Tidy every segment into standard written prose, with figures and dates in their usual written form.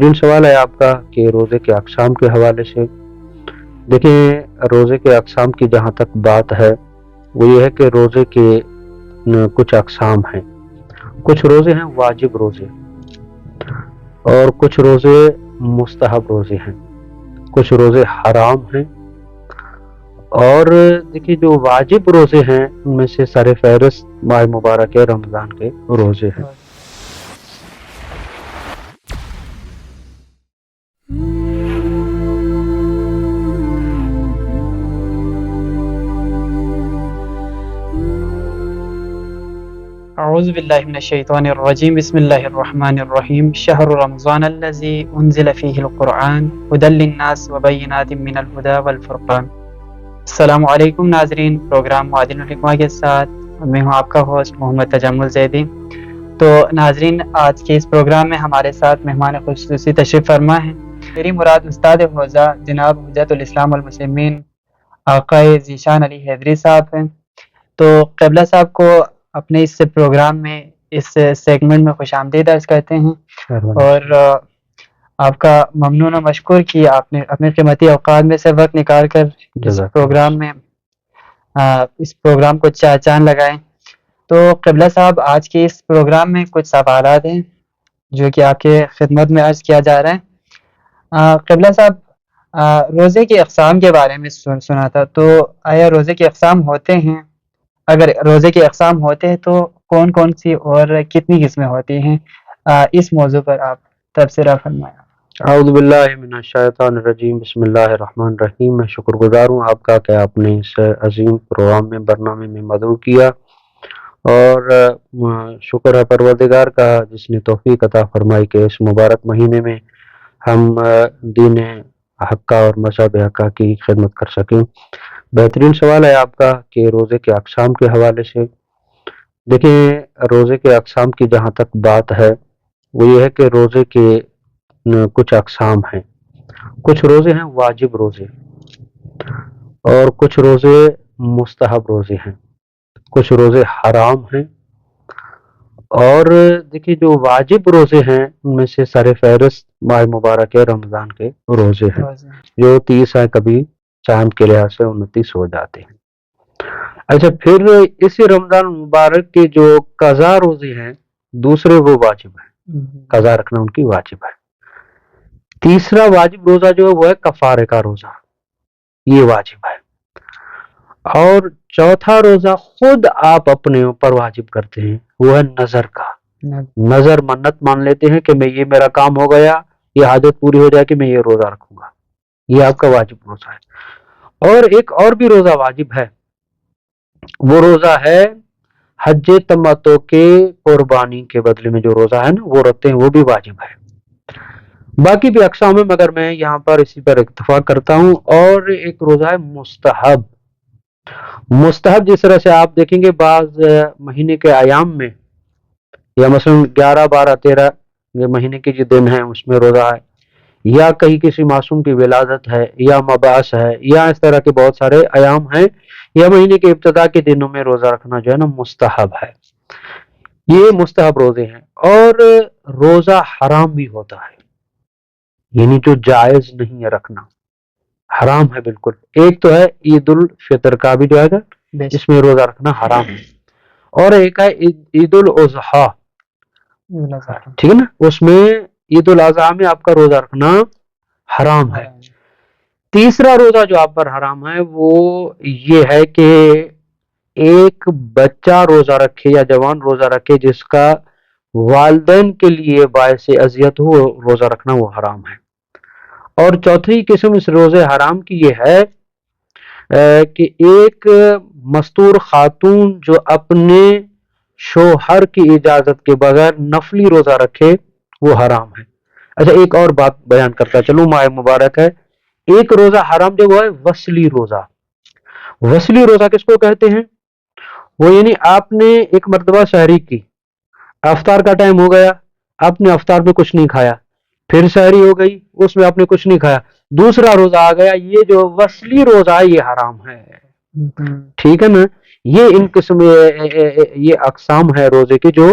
بہترین سوال ہے آپ کا کہ روزے کے اقسام کے حوالے سے دیکھیں، روزے کے اقسام کی جہاں تک بات ہے وہ یہ ہے کہ روزے کے کچھ اقسام ہیں. کچھ روزے ہیں واجب روزے، اور کچھ روزے مستحب روزے ہیں، کچھ روزے حرام ہیں. اور دیکھیے جو واجب روزے ہیں ان میں سے سر فہرست ماہ مبارک رمضان کے روزے ہیں. اعوذ باللہ من الشیطان الرجیم، بسم اللہ الرحمن الرحیم. شہر رمضان الذی انزل فیہ القرآن ھدی للناس وبینات من الھدی والفرقان. السلام علیکم ناظرین، پروگرام معادن الحکمہ کے ساتھ میں ہوں آپ کا ہوسٹ محمد تجمل زیدی. تو ناظرین، آج کے اس پروگرام میں ہمارے ساتھ مہمان خصوصی تشریف فرما ہیں. میری مراد استاد حوزہ جناب حجت الاسلام والمسلمین آقا ذیشان علی حیدری صاحب ہیں. تو قبلہ صاحب کو اپنے اس پروگرام میں اس سیگمنٹ میں خوش آمدید عرض کرتے ہیں، اور آپ کا ممنون و مشکور کہ آپ نے اپنے قیمتی اوقات میں سے وقت نکال کر اس پروگرام کو چاند لگائیں. تو قبلہ صاحب، آج کے اس پروگرام میں کچھ سوالات ہیں جو کہ آپ کے خدمت میں عرض کیا جا رہا ہے. قبلہ صاحب، روزے کی اقسام کے بارے میں سنا تھا، تو آیا روزے کے اقسام ہوتے ہیں؟ اگر روزے کے اقسام ہوتے ہیں تو کون کون سی اور کتنی قسمیں ہوتی ہیں؟ اس موضوع پر آپ تبصرہ فرمائیں. اعوذ باللہ من الشیطان الرجیم، بسم اللہ الرحمن الرحیم. میں شکر گزار ہوں آپ کا کہ آپ نے اس عظیم پروگرام میں برنامے میں مدعو کیا، اور شکر ہے پروردگار کا جس نے توفیق عطا فرمائی کہ اس مبارک مہینے میں ہم دین حقہ اور مذہب حقہ کی خدمت کر سکیں. بہترین سوال ہے آپ کا کہ روزے کے اقسام کے حوالے سے دیکھیں، روزے کے اقسام کی جہاں تک بات ہے وہ یہ ہے کہ روزے کے کچھ اقسام ہیں. کچھ روزے ہیں واجب روزے، اور کچھ روزے مستحب روزے ہیں، کچھ روزے حرام ہیں. اور دیکھیے جو واجب روزے ہیں ان میں سے سر فہرست ماہ مبارک رمضان کے روزے ہیں، جو 30 ہیں، کبھی چاند کے لحاظ سے 29 ہو جاتے ہیں. اچھا، پھر اسی رمضان مبارک کے جو قضا روزے ہیں دوسرے وہ واجب ہیں، قضا رکھنا ان کی واجب ہے. تیسرا واجب روزہ جو ہے وہ ہے کفارے کا روزہ، یہ واجب ہے. اور چوتھا روزہ خود آپ اپنے اوپر واجب کرتے ہیں، وہ ہے نظر کا. نظر منت مان لیتے ہیں کہ میں یہ میرا کام ہو گیا، یہ حاجت پوری ہو جائے کہ میں یہ روزہ رکھوں گا، یہ آپ کا واجب روزہ ہے. اور ایک اور بھی روزہ واجب ہے، وہ روزہ ہے حج تمتع کے قربانی کے بدلے میں جو روزہ ہے نا وہ رکھتے ہیں، وہ بھی واجب ہے. باقی بھی اقسام ہے مگر میں یہاں پر اسی پر اتفاق کرتا ہوں. اور ایک روزہ ہے مستحب. مستحب جس طرح سے آپ دیکھیں گے بعض مہینے کے ایام میں، یا مثلا 11 12 13 یہ مہینے کے جو دن ہیں اس میں روزہ ہے، یا کہیں کسی معصوم کی ولادت ہے، یا مبعث ہے، یا اس طرح کے بہت سارے ایام ہیں، یا مہینے کے ابتدا کے دنوں میں روزہ رکھنا جو ہے نا مستحب ہے. یہ مستحب روزے ہیں. اور روزہ حرام بھی ہوتا ہے، یعنی جو جائز نہیں ہے رکھنا، حرام ہے بالکل. ایک تو ہے عید الفطر کا بھی جو ہے نا اس میں روزہ رکھنا حرام ہے، اور ایک ہے عید الاضحیٰ، ٹھیک ہے نا، اس میں عید الاضحیٰ میں آپ کا روزہ رکھنا حرام ہے. تیسرا روزہ جو آپ پر حرام ہے وہ یہ ہے کہ ایک بچہ روزہ رکھے یا جوان روزہ رکھے جس کا والدین کے لیے باعث اذیت ہو، روزہ رکھنا وہ حرام ہے. اور چوتھی قسم اس روزے حرام کی یہ ہے کہ ایک مستور خاتون جو اپنے شوہر کی اجازت کے بغیر نفلی روزہ رکھے وہ حرام ہے. اچھا، ایک اور بات بیان کرتا چلوں، ماہ مبارک ہے. ایک روزہ حرام جو وہ ہے وصلی روزہ. وصلی روزہ کس کو کہتے ہیں؟ وہ یعنی آپ نے ایک مرتبہ سحری کی، افطار کا ٹائم ہو گیا، آپ نے افطار میں کچھ نہیں کھایا، پھر سحری ہو گئی اس میں آپ نے کچھ نہیں کھایا، دوسرا روزہ آ گیا، یہ جو وصلی روزہ ہے یہ حرام ہے. ٹھیک ہے نا، یہ ان قسم یہ اقسام ہے روزے کے جو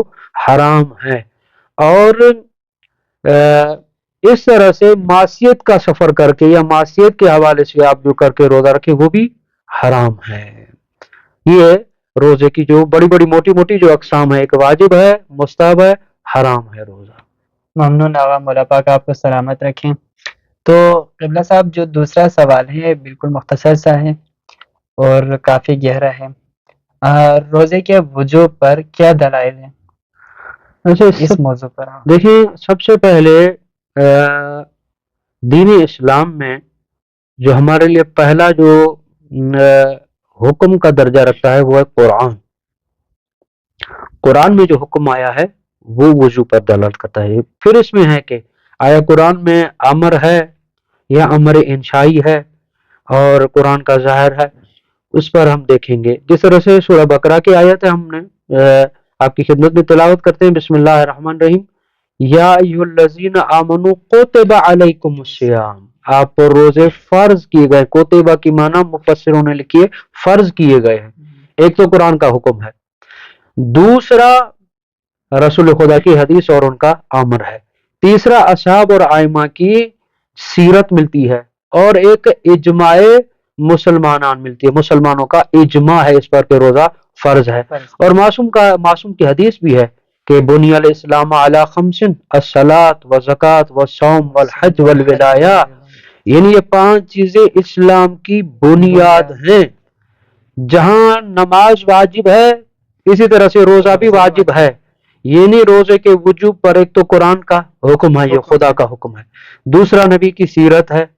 حرام ہے. اور इस तरह से मासियत का सफर करके या मासियत के हवाले से आप जो करके रोजा रखे वो भी हराम है। ये रोजे की जो बड़ी बड़ी मोटी मोटी जो अकसाम है, एक वाजिब है, मुस्ताहब है, हराम है रोजा। ममनून आवा, मौला पाक आपको सलामत रखें। तो क़िबला साहब, जो दूसरा सवाल है बिल्कुल मुख्तसर सा है और काफ़ी गहरा है। रोज़े के वजूब पर क्या दलाइल हैं अच्छा, इस मौजू पर? देखिए, सबसे पहले दीन इस्लाम में जो हमारे लिए पहला जो हुक्म का दर्जा रखता है वो है कुरान। कुरान में जो हुक्म आया है वो वजू पर दलाल करता है। फिर इसमें है कि आया कुरान में अमर है या अमर इंशाई है और कुरान का ज़ाहिर है, उस पर हम देखेंगे। जिस तरह से सूरह बकरा की आयत है, हमने आपकी खिदमत में तिलावत करते हैं। बिस्मिल्लाहिर्रहमानिर्रहीम, या अय्युहल्लज़ीना आमनू कुतिबा अलैकुमुस्सियाम, आप पर रोजे फर्ज किए गए। कुतिबा की माना मुफस्सिरों ने लिखी है फर्ज किए गए हैं। एक तो कुरान का हुक्म है, दूसरा रसूल खुदा की हदीस और उनका अमर है, तीसरा असहाब और आइमा की सीरत मिलती है, और एक इजमाए मुसलमानान मिलती है। मुसलमानों का इजमा है इस पर कि रोजा फर्ज है। और मासूम की हदीस भी है कि बुनियल इस्लाम अला खमसिन, अस्सलात व ज़कात व सौम वल हज वल विलाया, यानी ये 5 चीजें इस्लाम की बुनियाद हैं। जहां नमाज वाजिब है, इसी तरह से रोजा भी वाजिब है। यानी रोजे के वजूब पर एक तो कुरान का हुक्म है, ये खुदा का हुक्म है, दूसरा नबी की सीरत है,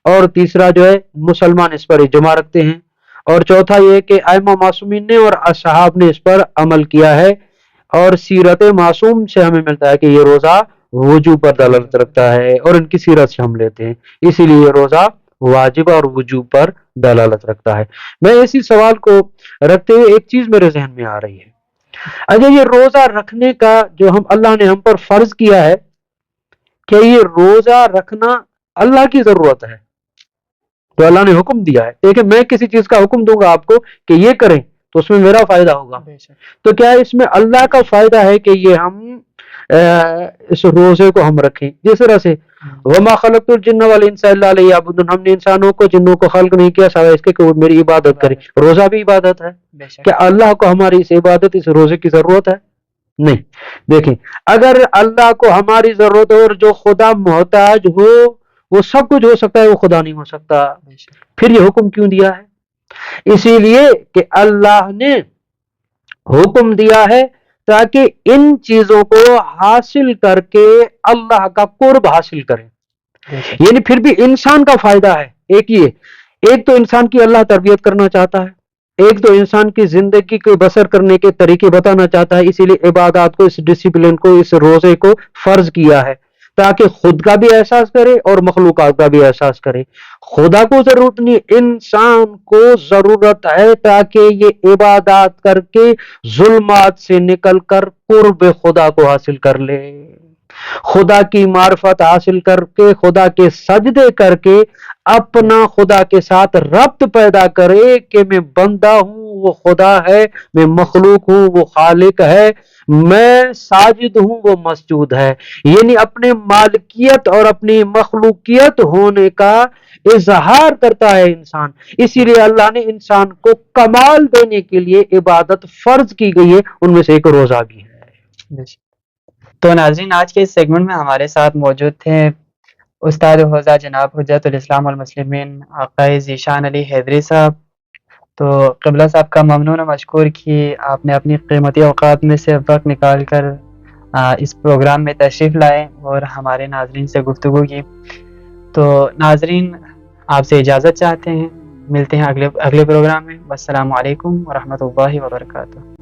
और तीसरा जो है मुसलमान इस पर इजमा रखते हैं, और चौथा ये कि आइमा मासूमीन ने और असहाब ने इस पर अमल किया है। और सीरत मासूम से हमें मिलता है कि ये रोजा वजूब पर दलालत रखता है, और इनकी सीरत से हम लेते हैं, इसीलिए ये रोजा वाजिब और वजूब पर दलालत रखता है। मैं इसी सवाल को रखते हुए एक चीज मेरे जहन में आ रही है। अच्छा, ये रोजा रखने का जो अल्लाह ने हम पर फर्ज किया है, क्या ये रोजा रखना अल्लाह की जरूरत है? तो अल्लाह ने हुक्म दिया है। देखिए, मैं किसी चीज का हुक्म दूंगा आपको कि ये करें तो उसमें मेरा फायदा होगा, तो क्या इसमें अल्लाह का फायदा है कि ये हम इस रोजे को हम रखें? जिस तरह से वमा खलक़तुल जिन्ना वल इंसा इल्ला लियअबुदून, हमने इंसानों को जिन्नों को खल्क नहीं किया सिवाय इसके कि वो मेरी इबादत करें। रोजा भी इबादत है। क्या अल्लाह को हमारी इस इबादत, इस रोजे की जरूरत है? नहीं। देखें, अगर अल्लाह को हमारी जरूरत हो और जो खुदा मोहताज हो वो सब कुछ हो सकता है, वो खुदा नहीं हो सकता, फिर ये हुक्म क्यों दिया है? इसीलिए कि अल्लाह ने हुक्म दिया है ताकि इन चीजों को हासिल करके अल्लाह का कुर्ब हासिल करें। यानी फिर भी इंसान का फायदा है। एक तो इंसान की अल्लाह तरबियत करना चाहता है, एक तो इंसान की जिंदगी को बसर करने के तरीके बताना चाहता है। इसीलिए इबादत को, इस डिसिप्लिन को, इस रोजे को फर्ज किया है ताकि खुद का भी एहसास करे और मखलूकात का भी एहसास करे। खुदा को जरूरत नहीं, इंसान को जरूरत है ताकि ये इबादत करके जुल्मात से निकलकर कुर्ब खुदा को हासिल कर ले, खुदा की मार्फत हासिल करके, खुदा के सजदे करके अपना खुदा के साथ रब्त पैदा करे कि मैं बंदा हूं, वो खुदा है, मैं मखलूक हूं, वो खालिक है, मैं साजिद हूं, वो मसजूद है। यानी अपने मालिकियत और अपनी मखलूकियत होने का इजहार करता है इंसान। इसीलिए अल्लाह ने इंसान को कमाल देने के लिए इबादत फर्ज की गई है, उनमें से एक रोजा भी है। तो नाज़रीन, आज के इस सेगमेंट में हमारे साथ मौजूद थे उस्ताद होजा जनाब हुज्जतुल इस्लाम वल मुस्लिमीन आक़ाए ज़ीशान अली हैदरी साहब। तो क़िबला साहब का ममनून व मशकूर कि आपने अपनी कीमती औक़ात में से वक्त निकाल कर इस प्रोग्राम में तशरीफ़ लाए और हमारे नाज़रीन से गुफ्तगू की। तो नाज़रीन, आपसे इजाज़त चाहते हैं, मिलते हैं अगले प्रोग्राम में। वस्सलामु अलैकुम व रहमतुल्लाहि व बरकातुहू।